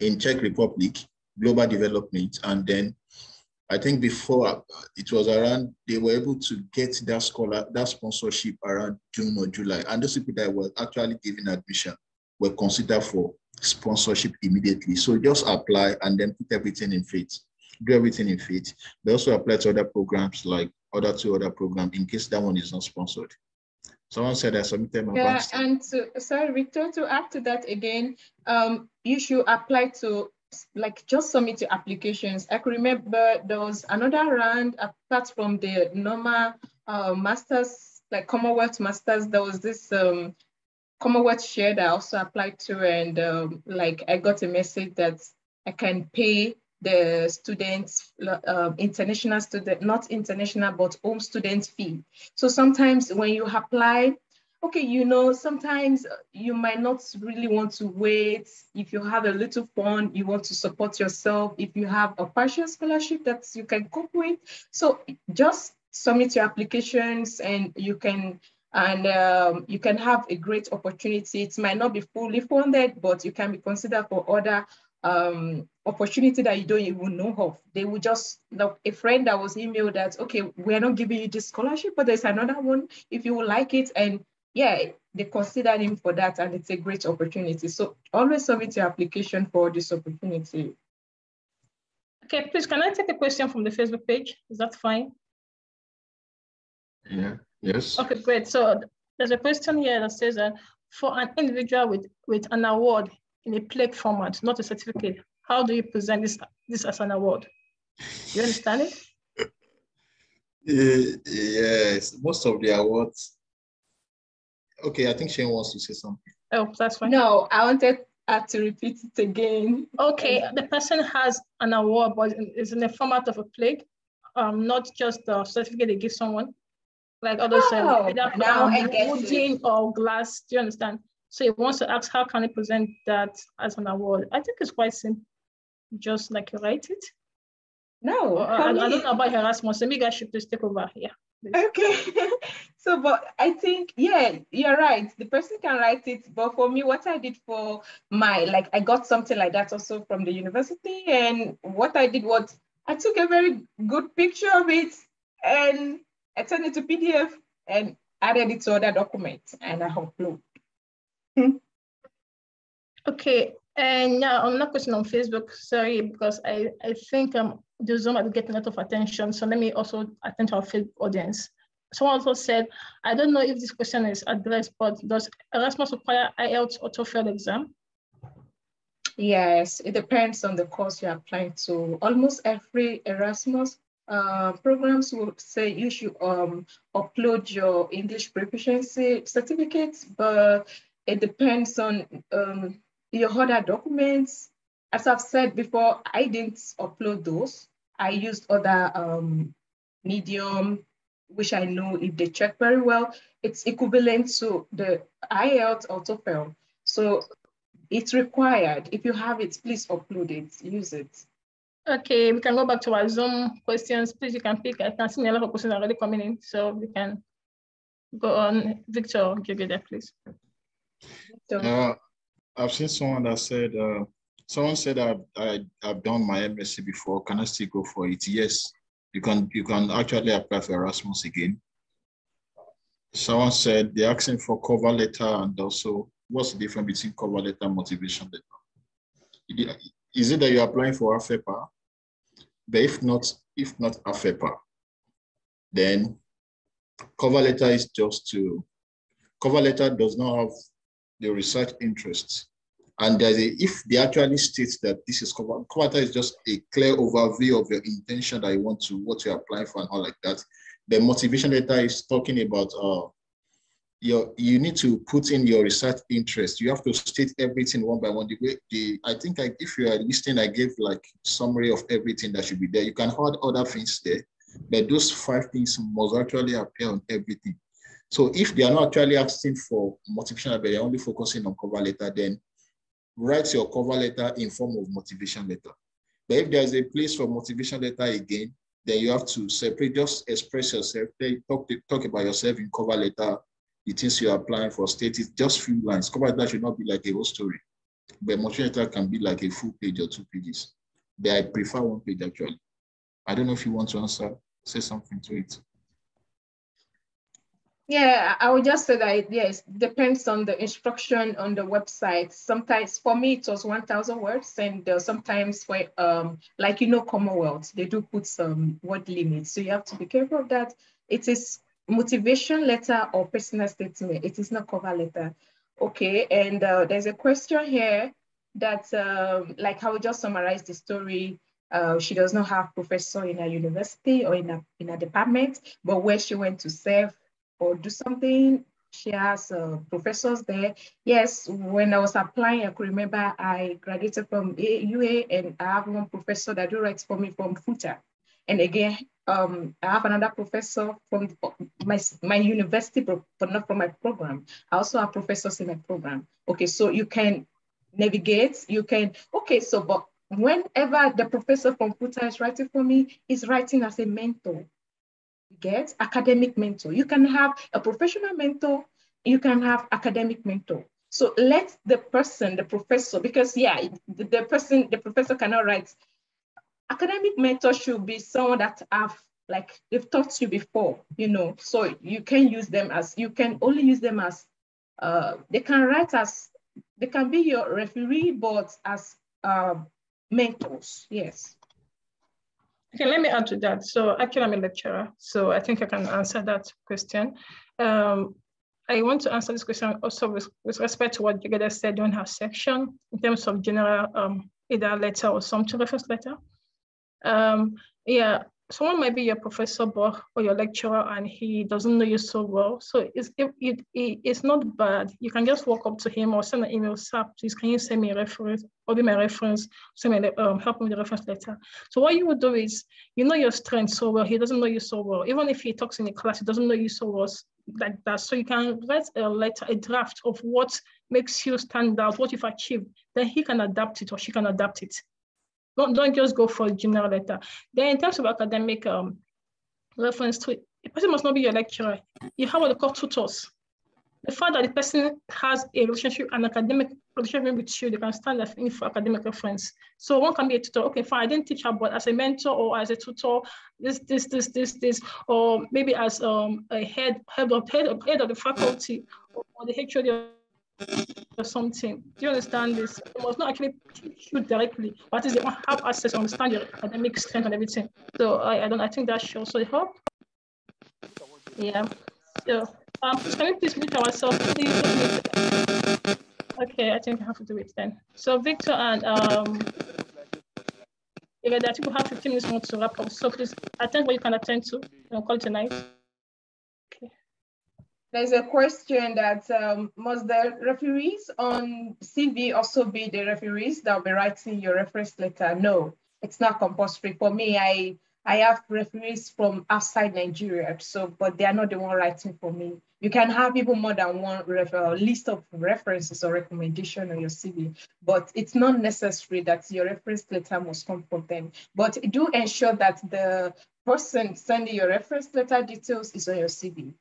in Czech Republic, global development. And then I think before it was around, they were able to get that sponsorship around June or July. And those people that were actually given admission were considered for sponsorship immediately. So just apply and then put everything in faith. Do everything in faith. They also apply to other programs, like two other programs, in case that one is not sponsored. Someone said I submitted my bank statement. And sorry, Victor, to add to that again, you should apply to, like, just submit your applications. I could remember there was another round apart from the normal masters, like Commonwealth masters. There was this Commonwealth share that I also applied to, and like, I got a message that I can pay the students, international student, not international, but home student fee. So sometimes when you apply, okay, sometimes you might not really want to wait. If you have a little fund, you want to support yourself. If you have a partial scholarship that you can cope with, so just submit your applications, and you can have a great opportunity. It might not be fully funded, but you can be considered for other opportunity that you don't even know of. They will just, like a friend that was emailed that, okay, we're not giving you this scholarship, but there's another one if you would like it. And yeah, they considered him for that, and it's a great opportunity. So always submit your application for this opportunity. Okay, please, can I take a question from the Facebook page? Is that fine? Yeah, yes. Okay, great. So there's a question here that says that for an individual with an award in a plaque format, not a certificate, how do you present this as an award? You understand it? Yes, most of the awards. Okay, I think Shane wants to say something. Oh, that's fine. No, I wanted to repeat it again. Okay, the person has an award, but it's in the format of a plaque, not just the certificate they give someone, like others say, either wooden or glass. Do you understand? So he wants to ask, how can he present that as an award? I think it's quite simple, just like you write it. No, I don't know about Erasmus. So maybe I should just take over here. Please. Okay. So, but I think, yeah, you're right. The person can write it. But for me, what I did for I got something like that also from the university. And what I did was I took a very good picture of it and I turned it to PDF and added it to other documents and I upload. Okay. And now another question on Facebook. Sorry, because I think the Zoom will be getting a lot of attention. So let me also attend to our Facebook audience. Someone also said, I don't know if this question is addressed, but does Erasmus require Ielts Autofill exam? Yes, it depends on the course you're applying to. Almost every Erasmus programs will say you should upload your English proficiency certificates, but it depends on your other documents. As I've said before, I didn't upload those. I used other medium, which I know if they check very well, it's equivalent to the IELTS Autofill. So it's required. If you have it, please upload it, use it. Okay, we can go back to our Zoom questions. Please, you can pick. I can see a lot of questions already coming in, so we can go on. Victor, give you that, please. I've seen someone that said, someone said that I've done my MSc before. Can I still go for it? Yes, you can actually apply for Erasmus again. Someone said they're asking for cover letter, and also what's the difference between cover letter and motivation letter? Is it that you're applying for AFEPA? But if not AFEPA, then cover letter is cover letter does not have the research interests. And if they actually state that this is cover letter is just a clear overview of your intention that you want to, what you're applying for and all like that. The motivation letter is talking about you need to put in your research interest. You have to state everything one by one. I think if you are listening, I gave like summary of everything that should be there. You can add other things there, but those 5 things must actually appear on everything. So if they are not actually asking for motivation, but they're only focusing on cover letter, then write your cover letter in form of motivation letter. But if there's a place for motivation letter again, then you have to separate, just express yourself. Then talk about yourself in cover letter, the things you're applying for, state it, just few lines. Cover letter should not be like a whole story. But motivation letter can be like a full page or 2 pages. But I prefer 1 page actually. I don't know if you want to say something to it. Yeah, I would just say that, yes, depends on the instruction on the website. Sometimes, for me, it was 1,000 words, and sometimes for, like, Commonwealth, they do put some word limits. So you have to be careful of that. It is motivation letter or personal statement. It is not cover letter. Okay, and there's a question here that, like, I will just summarize the story. She does not have professor in a university or in a department, but where she went to serve or do something, she has professors there. Yes, when I was applying, I could remember I graduated from UA and I have one professor that writes for me from FUTA. And again, I have another professor from my university, but not from my program. I also have professors in my program. Okay, so you can navigate, but whenever the professor from FUTA is writing for me, he's writing as a mentor. Get academic mentor. You can have a professional mentor, you can have academic mentor. So let the person, the professor, because yeah, the professor cannot write. Academic mentor should be someone that they've taught you before, so you can use them as, you can only use them as, they can write as, they can be your referee, but as mentors, yes. Okay, let me add to that. So actually I'm a lecturer, so I think I can answer that question. I want to answer this question also with respect to what Jigeda said during her section in terms of general either letter or something, reference letter. Yeah, someone might be your professor or your lecturer and he doesn't know you so well. So it's not bad. You can just walk up to him or send an email, sir, please, can you send me a reference or be my reference, send me help me with the reference letter. So what you would do is, you know your strength so well, he doesn't know you so well. Even if he talks in a class, he doesn't know you so well like that. So you can write a letter, a draft of what makes you stand out, what you've achieved, then he can adapt it or she can adapt it. Don't just go for a general letter. Then in terms of academic reference to it, the person must not be your lecturer. You have what they call tutors. The fact that the person has a relationship, an academic relationship with you, they can stand in for academic reference. So one can be a tutor. Okay, fine, I didn't teach her, but as a mentor or as a tutor, this, or maybe as a head of the faculty or the HOD or something. Do you understand this? They must not actually teach you directly, but they won't have access to understand your academic strength and everything. So I think that should also help. Yeah. So can we please mute ourselves, please? Okay, I think I have to do it then. So Victor and I think we have 15 minutes more to wrap up. So please attend what you can attend to and call tonight. Okay. There's a question that must the referees on CV also be the referees that will be writing your reference letter? No, it's not compulsory. For me, I have referees from outside Nigeria, but they are not the one writing for me. You can have even more than one list of references or recommendation on your CV, but it's not necessary that your reference letter must come from them. But do ensure that the person sending your reference letter details is on your CV.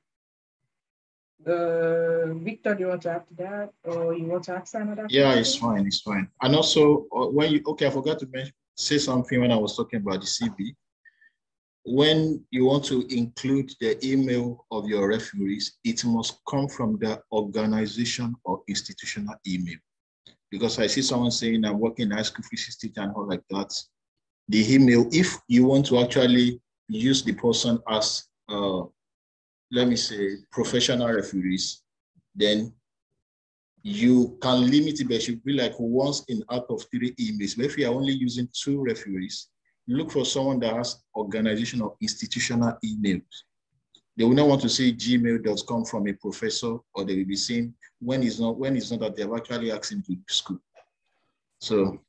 Victor, do you want to add to that, or you want to ask another question? Yeah, it's fine, it's fine. And also, I forgot to say something when I was talking about the CV. When you want to include the email of your referees, it must come from the organization or institutional email. Because I see someone saying, I'm working in high school 360 and all like that. The email, if you want to actually use the person as let me say, professional referees, then you can limit it, but it should be like once in out of 3 emails. But if you are only using 2 referees, look for someone that has organization or institutional emails. They will not want to say Gmail does come from a professor, or they will be saying when it's not that they have actually asked him to school. So.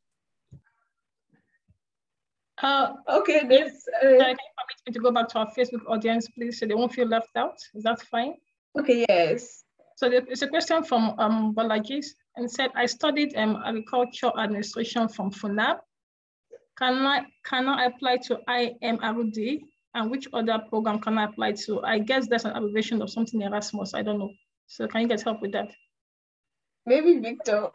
Okay, can you permit me to go back to our Facebook audience, please, so they won't feel left out? Is that fine? Okay, yes. So it's a question from Balagis, and said, I studied agriculture administration from FUNAB. Can I apply to IMRD? And which other program can I apply to? I guess that's an abbreviation of something Erasmus. I don't know. So can you guys help with that? Maybe Victor.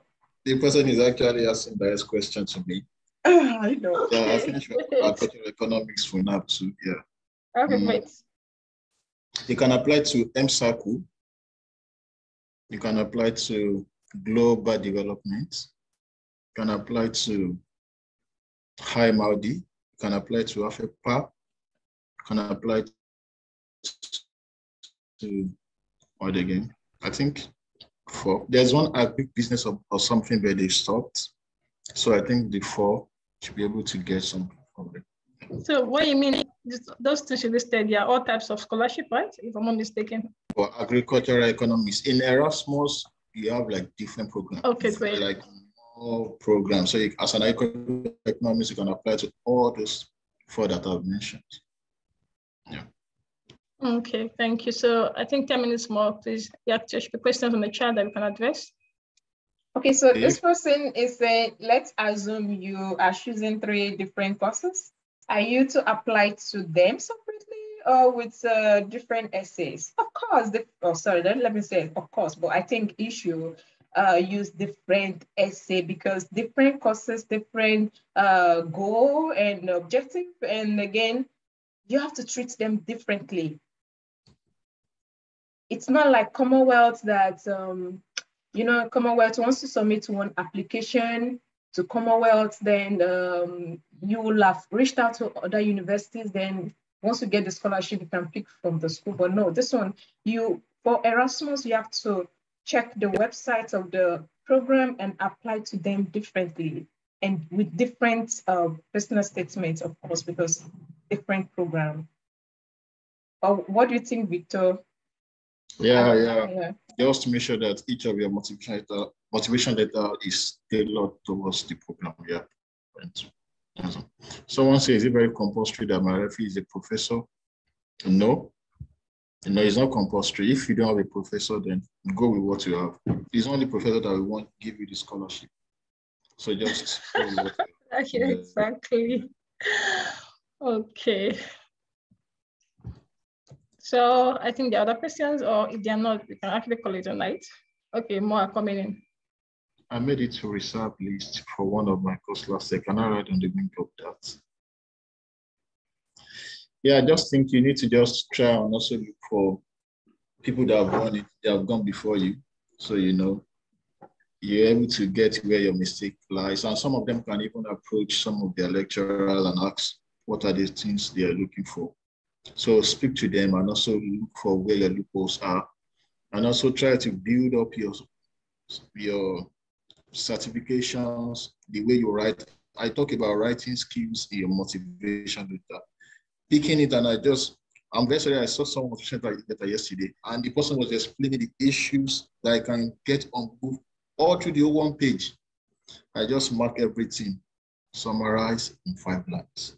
The person is actually asking this question to me. I know. Yeah, I finished agricultural economics for now too. Yeah. Okay, great. You can apply to MSACU. You can apply to Global Development. You can apply to HIMRD. You can apply to AFEPA. You can apply to what again? I think there's one big business or something where they stopped. So I think the 4 should be able to get something from it. So what you mean, those things you listed, yeah, all types of scholarship, right? If I'm not mistaken. For agricultural economics. In Erasmus, you have like different programs. Okay, great. Like more programs. So as an agricultural economist, you can apply to all those 4 that I've mentioned. Yeah. Okay, thank you. So I think 10 minutes more, please. Yeah, the questions on the chat that we can address. Okay, so this person is saying, let's assume you are choosing 3 different courses. Are you to apply to them separately or with different essays? Of course, let me say, of course, but I think issue use different essay, because different courses, different goal and objective. And again, you have to treat them differently. It's not like Commonwealth that, Commonwealth wants to submit one application to Commonwealth, then you will have reached out to other universities. Then once you get the scholarship, you can pick from the school. But no, this one, for Erasmus, you have to check the website of the program and apply to them differently and with different personal statements, of course, because different program. What do you think, Victor? Yeah. Just to make sure that each of your motivation letter is tailored towards the program. Yeah. Someone says, is it very compulsory that my referee is a professor? No. No, it's not compulsory. If you don't have a professor, then go with what you have. It's only professor that will want to give you the scholarship. So just go with what you have. Okay, exactly. Okay. So I think the other questions, or if they're not, we can actually call it a night. Okay, more are coming in. I made it to reserve list for one of my course last year. Can I write on the link of that? Yeah, I just think you need to just try and also look for people that have done it, they have gone before you. So, you're able to get where your mistake lies. And some of them can even approach some of their lecturers and ask, what are the things they are looking for? So speak to them and also look for where your loopholes are. And also try to build up your certifications, the way you write. I talk about writing skills in your motivation letter. Picking it, and I'm very sorry, I saw someone motivation letter yesterday, and the person was explaining the issues that I can get on book all through the whole one page. I just mark everything, summarize in 5 lines.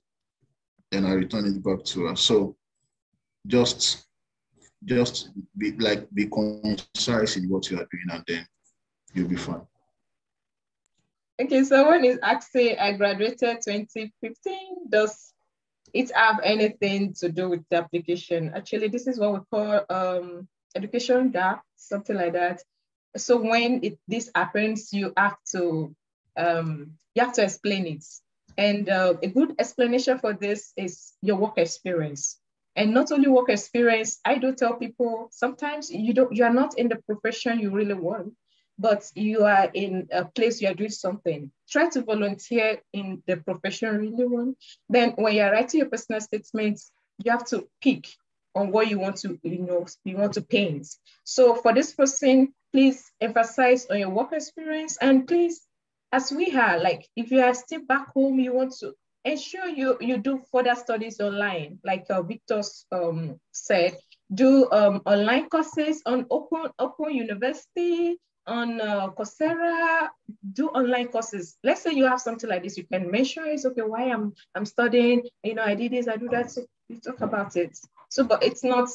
Then I return it back to her. So just be concise in what you are doing, and then you'll be fine. Okay, so one is asking, I graduated 2015. Does it have anything to do with the application? Actually, this is what we call education gap, something like that. So when this happens, you have to explain it. And a good explanation for this is your work experience. And not only work experience, I do tell people sometimes you are not in the profession you really want, but you are in a place you are doing something. Try to volunteer in the profession you really want. Then when you're writing your personal statements, you have to pick on what you want to paint. So for this person, please emphasize on your work experience, and please, as we are, like if you are still back home, you want to ensure you do further studies online, like Victor said, do online courses on Open University, on Coursera, do online courses. Let's say you have something like this, you can mention it's okay, why I'm studying, I did this, I do that, so you talk about it. So, but it's not,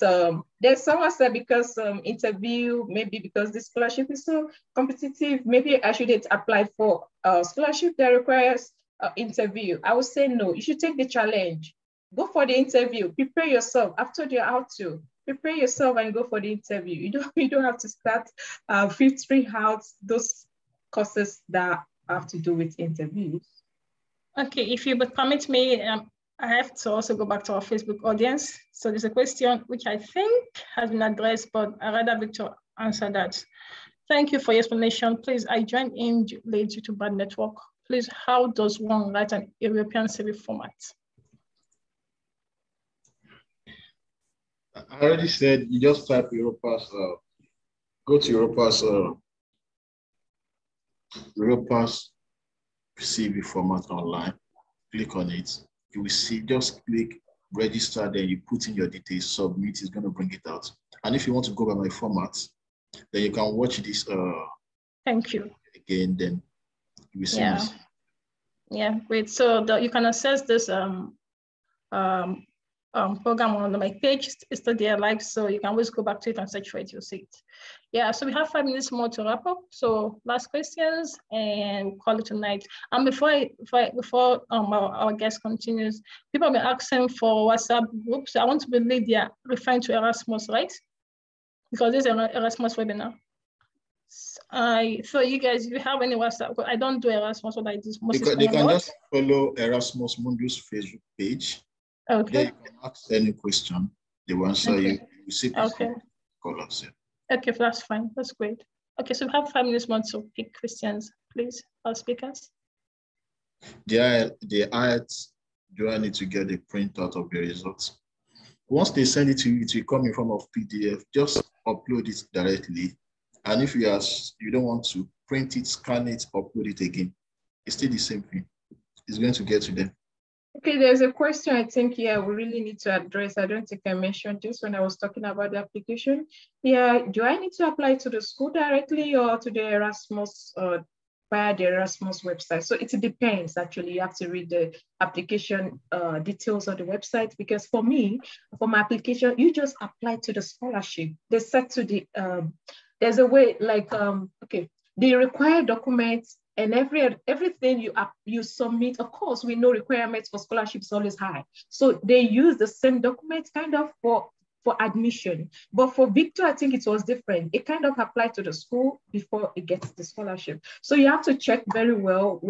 there's someone said because interview, maybe because the scholarship is so competitive, maybe I shouldn't apply for a scholarship that requires interview. I would say no, you should take the challenge. Go for the interview, prepare yourself. After you're out to prepare yourself and go for the interview. You don't have to start filtering out those courses that have to do with interviews. Okay, if you would permit me, I have to also go back to our Facebook audience. So there's a question which I think has been addressed, but I'd rather Victor answer that. Thank you for your explanation. Please, I joined in late due to bad network. Please, how does one write an European CV format? I already said you just type Europass, go to Europass CV format online, click on it. You will see, just click register, then you put in your details, submit, it's going to bring it out. And if you want to go by my format, then you can watch this. Thank you. Again, then you will see this. Yeah, great. So you can access this program on my page. It's still there live, so you can always go back to it and search for it, you'll see it. Yeah, so we have 5 minutes more to wrap up. So last questions and we'll call it tonight. And before our guest continues, people have been asking for WhatsApp groups. I want to believe they are referring to Erasmus, right? Because this is an Erasmus webinar. So you guys, if you have any WhatsApp, I don't do Erasmus, what I do most They can just follow Erasmus Mundus Facebook page. Okay. There you can ask any question. They will answer you. You see people call us. Okay, that's fine. That's great. Okay, so we have 5 minutes more to pick questions, please, our speakers. The IELTS, do I need to get the printout of the results? Once they send it to you, it will come in form of PDF. Just upload it directly. And if you don't want to print it, scan it, upload it again, it's still the same thing. It's going to get to them. Okay, there's a question I think, we really need to address. I don't think I mentioned this when I was talking about the application. Do I need to apply to the school directly or to the Erasmus via the Erasmus website? So it depends, actually. You have to read the application details on the website, because for me, for my application, you just apply to the scholarship. They set to the, there's a way like, the required documents and everything you submit. Of course, we know requirements for scholarships is always high. So they use the same documents kind of for admission. But for Victor, I think it was different. It kind of applied to the school before it gets the scholarship. So you have to check very well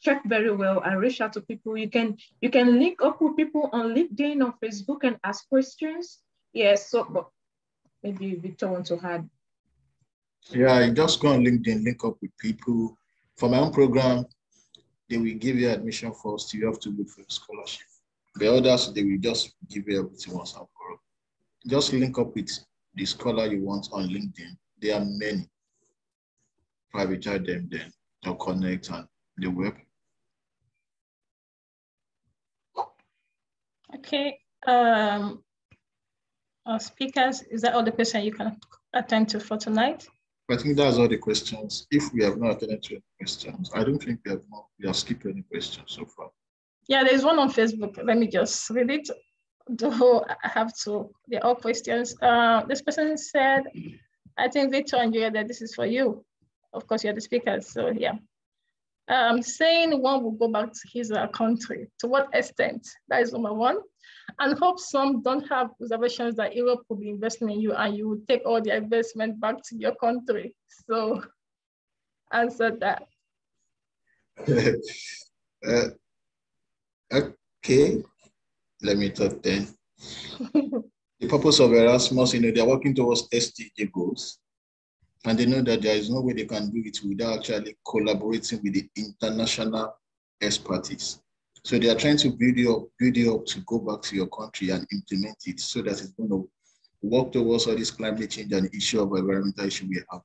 and reach out to people. You can link up with people on LinkedIn or Facebook and ask questions. Yes, but maybe Victor wants to add. Yeah, you just go on LinkedIn, link up with people. For my own program, they will give you admission first. You have to look for a scholarship. The others, they will just give you everything once and for all. Just link up with the scholar you want on LinkedIn. There are many. Prioritize them, then they'll connect on the web. Okay. Our speakers, is that all the questions you can attend to for tonight? I think that's all the questions. If we have not attended to any questions, I don't think we have skipped any questions so far. Yeah, there's one on Facebook. Let me just read it. Though I have to, they're all questions. This person said, I think Victor and Julia, that this is for you. Of course, you're the speakers, so yeah. Saying one will go back to his country. To what extent? That is number one. And hope some don't have reservations that Europe will be investing in you and you will take all the investment back to your country. So answer that. Okay, let me talk then. The purpose of Erasmus, they're working towards SDG goals. And they know that there is no way they can do it without actually collaborating with the international expertise. So they are trying to build you up to go back to your country and implement it so that it's going to work towards all this climate change and issue of environmental issue we're having.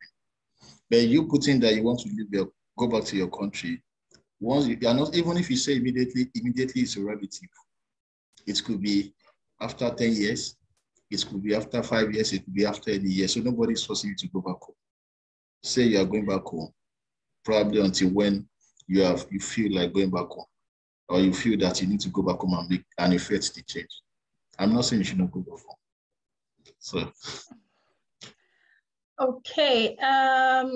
But you put in that you want to go back to your country. Once you are not, even if you say immediately is a relative. It could be after 10 years, it could be after 5 years, it could be after any year. So nobody's forcing you to go back home. Say you are going back home, probably until when you feel like going back home, or you feel that you need to go back home and effect the change. I'm not saying you should not go back home. So. Okay,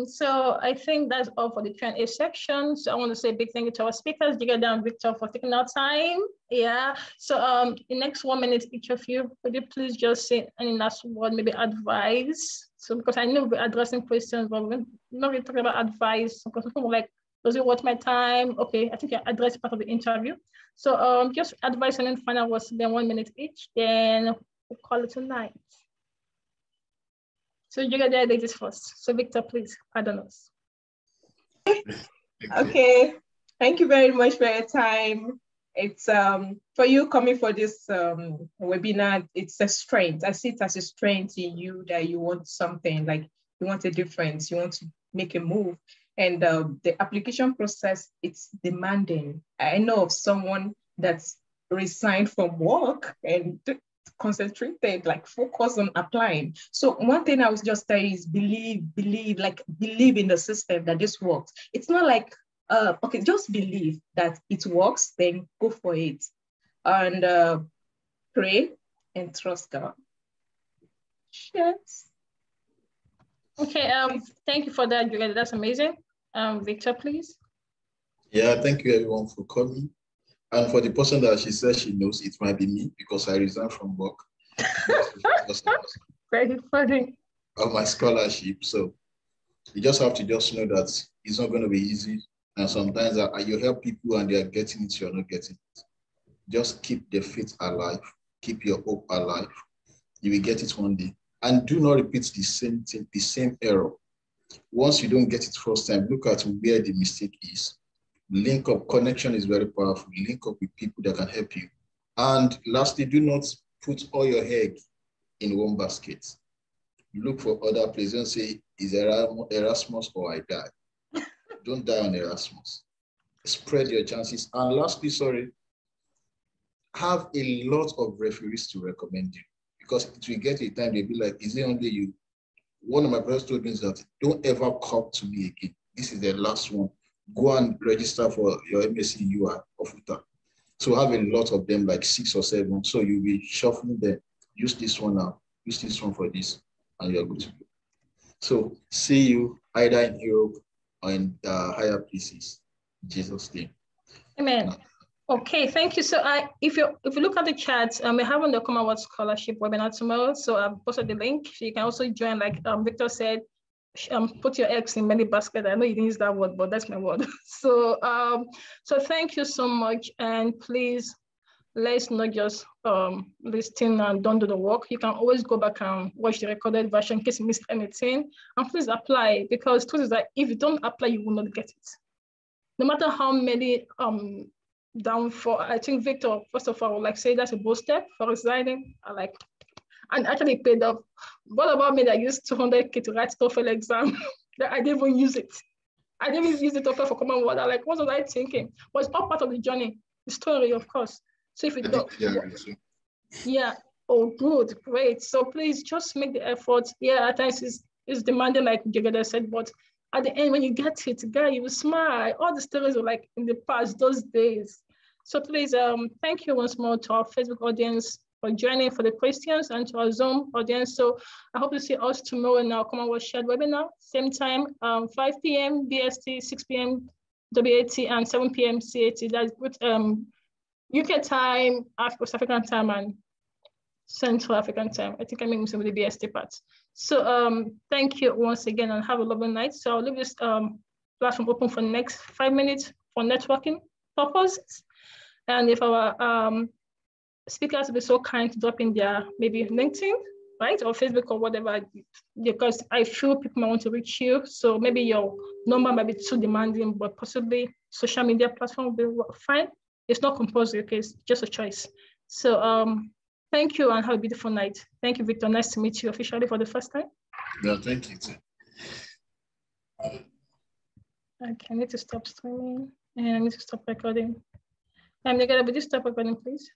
so I think that's all for the Q&A section. So I want to say a big thank you to our speakers, Jigga and Victor, for taking our time. Yeah, so the next 1 minute, each of you, could you please just say any last word, maybe advice? So because I know we're addressing questions, but we're not really talking about advice, because people are like, does it worth my time? Okay, I think you addressed part of the interview. So just advice and then final words, then 1 minute each, then we'll call it tonight. So you get there ladies first. So Victor, please, pardon us. Okay, thank you very much for your time. It's for you coming for this webinar, it's a strength. I see it as a strength in you that you want something, like you want a difference, you want to make a move. And the application process, it's demanding. I know of someone that's resigned from work and concentrated, like focus on applying. So one thing I was just saying is believe in the system that this works. It's not like, okay, just believe that it works, then go for it. And pray and trust God. Yes. Okay, thank you for that, Julia. That's amazing. Victor, please. Yeah, thank you everyone for coming. And for the person that she says she knows, it might be me because I resigned from work. Very funny. Of my scholarship. So You just have to just know that it's not going to be easy. And sometimes you help people and they are getting it, you're not getting it. Just keep the faith alive. Keep your hope alive. You will get it one day. And do not repeat the same thing, the same error. Once you don't get it first time, look at where the mistake is. Link up. Connection is very powerful. Link up with people that can help you. And lastly, do not put all your egg in one basket. Look for other places. Don't say, is Erasmus or I die. Don't die on Erasmus. Spread your chances. And lastly, have a lot of referees to recommend you. Because it will get a time they'll be like, is it only you? One of my brothers told me is that don't ever come to me again. This is the last one. Go and register for your MSc UI or FUTA. So have a lot of them, like 6 or 7. So you'll be shuffling them. Use this one now. Use this one for this. And you're good to go. So see you either in Europe or in higher places. In Jesus' name. Amen. Okay, thank you. So if you look at the chat, we're having the Commonwealth Scholarship webinar tomorrow. So I've posted the link. So you can also join, like Victor said, put your eggs in many baskets. I know you didn't use that word, but that's my word. So so thank you so much. And please, let's not just listen and don't do the work. You can always go back and watch the recorded version in case you missed anything. And please apply, because truth is that if you don't apply, you will not get it. No matter how many downfall, I think Victor, first of all, I would like say that's a bold step for resigning. And actually paid off. What about me that used 200K to write TOEFL exam? That I didn't even use it. I didn't even use the TOEFL for Commonwealth. Like, what was I thinking? Was all part of the journey, the story, of course. So if you don't, yeah, oh, good, great. So please just make the effort. Yeah, at times it's demanding, like Jagada said, but at the end, when you get it, guy, you will smile. All the stories were like in the past, those days. So please, thank you once more to our Facebook audience for joining, for the questions, and to our Zoom audience. So I hope to see us tomorrow in our Commonwealth Shared webinar, same time, 5 p.m. BST, 6 p.m. WAT, and 7 p.m. CAT. That's with UK time, West African time, and Central African time. I think I made some of the BST parts. So thank you once again, and have a lovely night. So I'll leave this platform open for the next 5 minutes for networking purposes. And if our speakers will be so kind to drop in their maybe LinkedIn, right, or Facebook or whatever, because I feel people might want to reach you. So maybe your number might be too demanding, but possibly social media platform will be fine. It's not compulsory, okay, it's just a choice. So thank you and have a beautiful night. Thank you, Victor. Nice to meet you officially for the first time. Yeah, thank you too. Okay, I need to stop streaming and I need to stop recording. Would you stop recording, please?